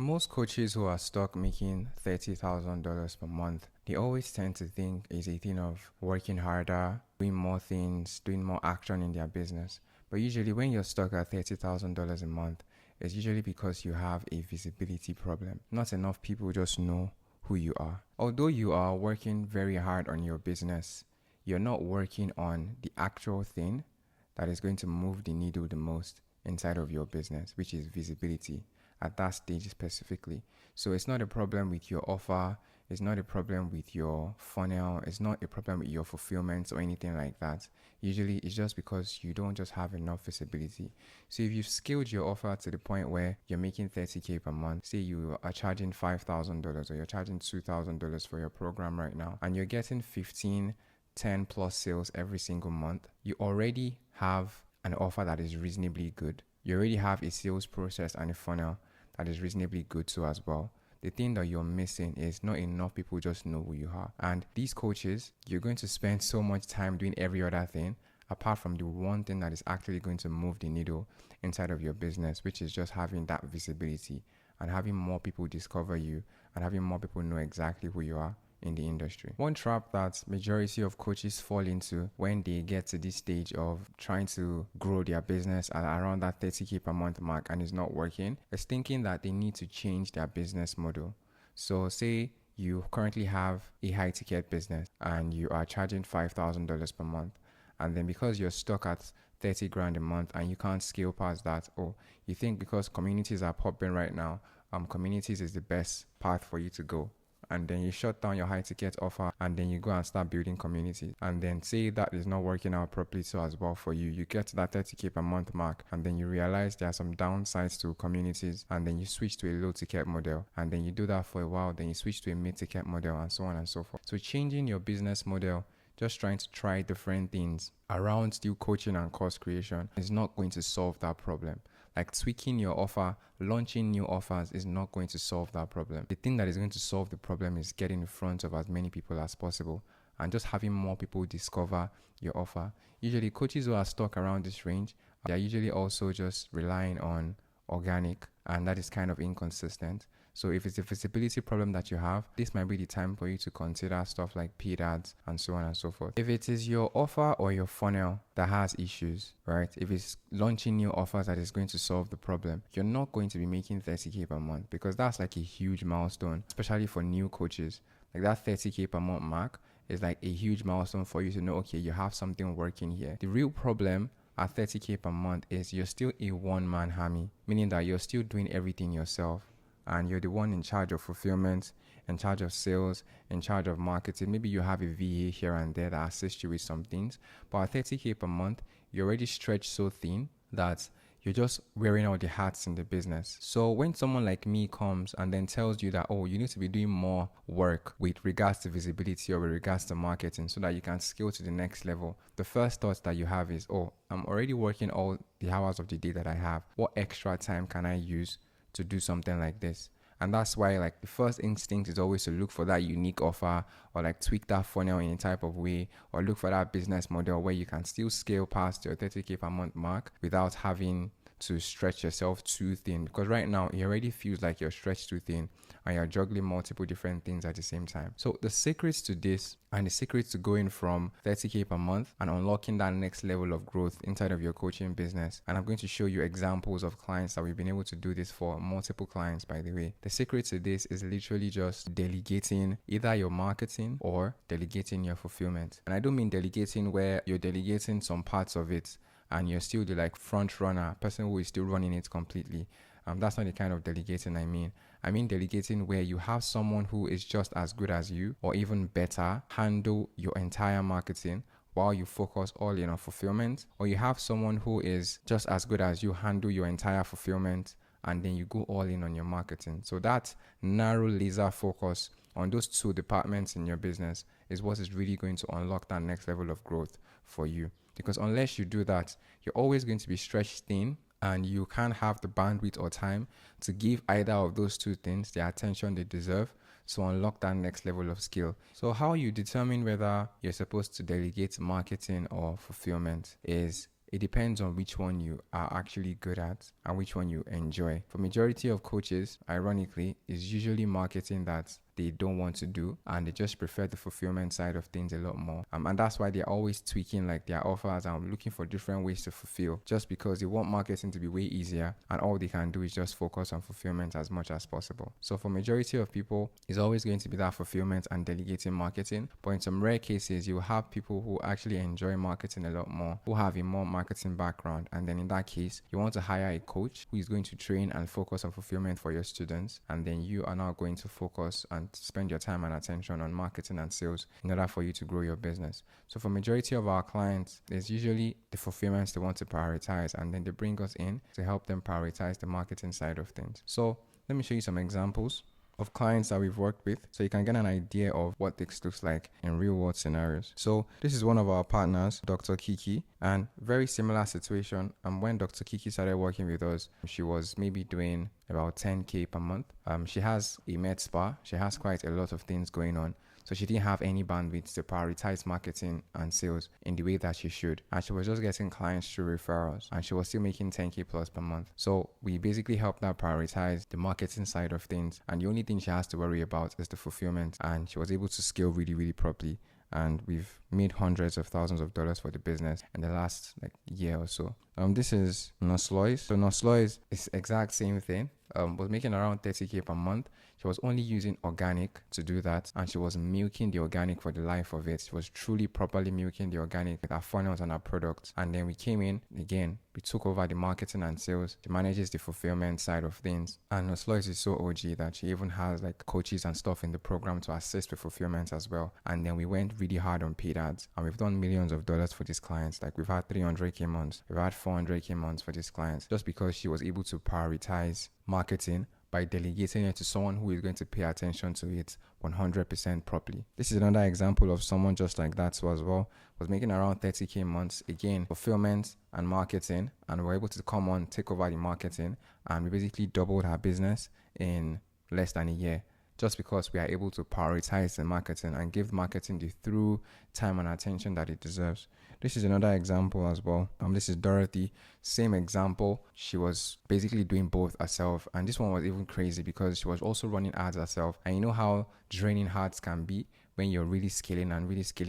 Most coaches who are stuck making $30,000 per month, they always tend to think it's a thing of working harder, doing more things, doing more action in their business. But usually when you're stuck at $30,000 a month, it's usually because you have a visibility problem. Not enough people just know who you are. Although you are working very hard on your business, you're not working on the actual thing that is going to move the needle the most inside of your business, which is visibility at that stage specifically. So it's not a problem with your offer, it's not a problem with your funnel, it's not a problem with your fulfillment or anything like that. Usually it's just because you don't just have enough visibility. So if you've scaled your offer to the point where you're making 30K per month, say you are charging $5,000 or you're charging $2,000 for your program right now, and you're getting 15, 10 plus sales every single month, you already have an offer that is reasonably good. You already have a sales process and a funnel that is reasonably good too as well. The thing that you're missing is not enough people just know who you are. And these coaches, you're going to spend so much time doing every other thing apart from the one thing that is actually going to move the needle inside of your business, which is just having that visibility and having more people discover you and having more people know exactly who you are in the industry. One trap that majority of coaches fall into when they get to this stage of trying to grow their business at around that 30K per month mark and it's not working is thinking that they need to change their business model. So say you currently have a high ticket business and you are charging $5,000 per month, and then because you're stuck at 30 grand a month and you can't scale past that, or you think because communities are popping right now, communities is the best path for you to go, and then you shut down your high ticket offer and then you go and start building community, and then say that is not working out properly so as well for you, you get to that 30K per month mark and then you realize there are some downsides to communities, and then you switch to a low ticket model, and then you do that for a while, then you switch to a mid ticket model, and so on and so forth. So changing your business model, just trying to try different things around still coaching and course creation is not going to solve that problem. Like tweaking your offer, launching new offers is not going to solve that problem. The thing that is going to solve the problem is getting in front of as many people as possible and just having more people discover your offer. Usually coaches who are stuck around this range, they are usually also just relying on organic, and that is kind of inconsistent. So if it's a visibility problem that you have, this might be the time for you to consider stuff like paid ads and so on and so forth. If it is your offer or your funnel that has issues, right? If it's launching new offers that is going to solve the problem, you're not going to be making 30K per month, because that's like a huge milestone, especially for new coaches. Like that 30K per month mark is like a huge milestone for you to know, okay, you have something working here. The real problem at 30K per month is you're still a one-man army, meaning that you're still doing everything yourself. And you're the one in charge of fulfillment, in charge of sales, in charge of marketing. Maybe you have a VA here and there that assists you with some things. But at 30K per month, you're already stretched so thin that you're just wearing all the hats in the business. So when someone like me comes and then tells you that, oh, you need to be doing more work with regards to visibility or with regards to marketing so that you can scale to the next level, the first thought that you have is, oh, I'm already working all the hours of the day that I have. What extra time can I use to do something like this? And that's why like the first instinct is always to look for that unique offer, or like tweak that funnel in a type of way, or look for that business model where you can still scale past your 30K per month mark without having to stretch yourself too thin. Because right now it already feels like you're stretched too thin and you're juggling multiple different things at the same time. So the secrets to this, and the secrets to going from 30K per month and unlocking that next level of growth inside of your coaching business, and I'm going to show you examples of clients that we've been able to do this for, multiple clients by the way. The secret to this is literally just delegating either your marketing or delegating your fulfillment. And I don't mean delegating where you're delegating some parts of it and you're still the like front runner, person who is still running it completely. That's not the kind of delegating I mean. I mean delegating where you have someone who is just as good as you or even better handle your entire marketing while you focus all in on fulfillment, or you have someone who is just as good as you handle your entire fulfillment and then you go all in on your marketing. So that narrow laser focus on those two departments in your business is what is really going to unlock that next level of growth for you. Because unless you do that, you're always going to be stretched thin and you can't have the bandwidth or time to give either of those two things the attention they deserve to unlock that next level of skill. So how you determine whether you're supposed to delegate marketing or fulfillment is it depends on which one you are actually good at and which one you enjoy. For majority of coaches, ironically, is usually marketing that they don't want to do, and they just prefer the fulfillment side of things a lot more. And that's why they're always tweaking like their offers and looking for different ways to fulfill, just because they want marketing to be way easier, and all they can do is just focus on fulfillment as much as possible. So for majority of people, it's always going to be that fulfillment and delegating marketing. But in some rare cases, you have people who actually enjoy marketing a lot more, who have a more marketing background, and then in that case, you want to hire a coach who is going to train and focus on fulfillment for your students, and then you are now going to focus and spend your time and attention on marketing and sales in order for you to grow your business. So for majority of our clients, there's usually the fulfillments they want to prioritize, and then they bring us in to help them prioritize the marketing side of things. So let me show you some examples of clients that we've worked with so you can get an idea of what this looks like in real world scenarios. So this is one of our partners, Dr. Kiki, and very similar situation. And when Dr. Kiki started working with us, she was maybe doing about 10K per month. She has a med spa. She has quite a lot of things going on. So she didn't have any bandwidth to prioritize marketing and sales in the way that she should. And she was just getting clients through referrals, and she was still making 10K plus per month. So we basically helped her prioritize the marketing side of things. And the only thing she has to worry about is the fulfillment. And she was able to scale really, really properly. And we've made hundreds of thousands of dollars for the business in the last year or so. This is Noslois. So Noslois is exact same thing. Was making around 30K per month. She was only using organic to do that, and she was milking the organic for the life of it. She was truly properly milking the organic with our funnels and our products. And then we came in again. We took over the marketing and sales. She manages the fulfillment side of things. And Noslois is so OG that she even has coaches and stuff in the program to assist with fulfillment as well. And then we went really hard on paid ads, and we've done millions of dollars for these clients. We've had 300K months, we've had 400K months for these clients, just because she was able to prioritize marketing by delegating it to someone who is going to pay attention to it 100% properly. This is another example of someone just like that as well. Was making around 30K months, again, fulfillment and marketing, and we're able to come on, take over the marketing, and we basically doubled her business in less than a year, just because we are able to prioritize the marketing and give marketing the through time and attention that it deserves. This is another example as well. This is Dorothy. Same example. She was basically doing both herself, and this one was even crazy because she was also running ads herself. And you know how draining ads can be when you're really scaling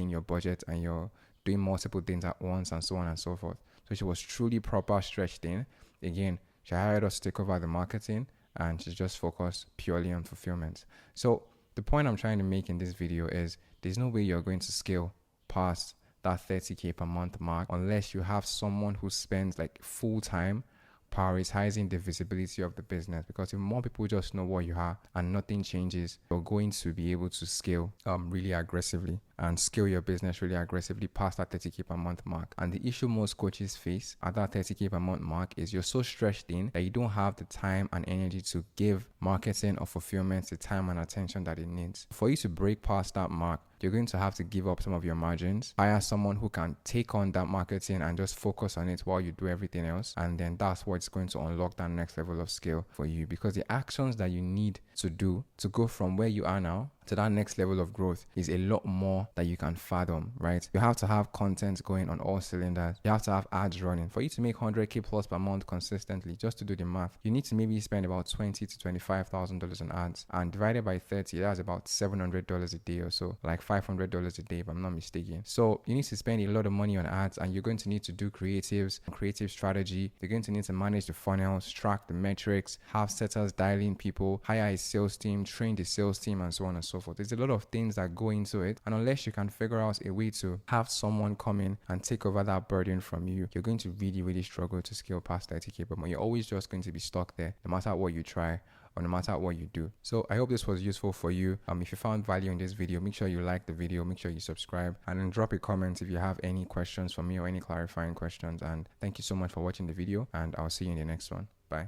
your budget, and you're doing multiple things at once, and so on and so forth. So she was truly proper stretched in. Again, she hired us to take over the marketing, and she's just focused purely on fulfillment. So the point I'm trying to make in this video is there's no way you're going to scale past that 30K per month mark unless you have someone who spends full time prioritizing the visibility of the business. Because if more people just know what you are and nothing changes, you're going to be able to scale really aggressively and scale your business really aggressively past that 30K per month mark. And the issue most coaches face at that 30K per month mark is you're so stretched in that you don't have the time and energy to give marketing or fulfillment the time and attention that it needs. For you to break past that mark, you're going to have to give up some of your margins, hire someone who can take on that marketing and just focus on it while you do everything else. And then that's what's going to unlock that next level of scale for you, because the actions that you need to do to go from where you are now to that next level of growth is a lot more that you can fathom, right? You have to have content going on all cylinders. You have to have ads running. For you to make 100K plus per month consistently, just to do the math, you need to maybe spend about $20,000 to $25,000 on ads, and divided by 30, that's about $700 a day or so, $500 a day if I'm not mistaken. So you need to spend a lot of money on ads, and you're going to need to do creatives, creative strategy. You're going to need to manage the funnels, track the metrics, have setters dialing people, hire a sales team, train the sales team, and so on and so forth. There's a lot of things that go into it, and unless you can figure out a way to have someone come in and take over that burden from you, you're going to really, really struggle to scale past 30K per month. You're always just going to be stuck there, no matter what you try or no matter what you do. So I hope this was useful for you. If you found value in this video, make sure you like the video, make sure you subscribe, and then drop a comment if you have any questions for me or any clarifying questions. And thank you so much for watching the video, and I'll see you in the next one. Bye.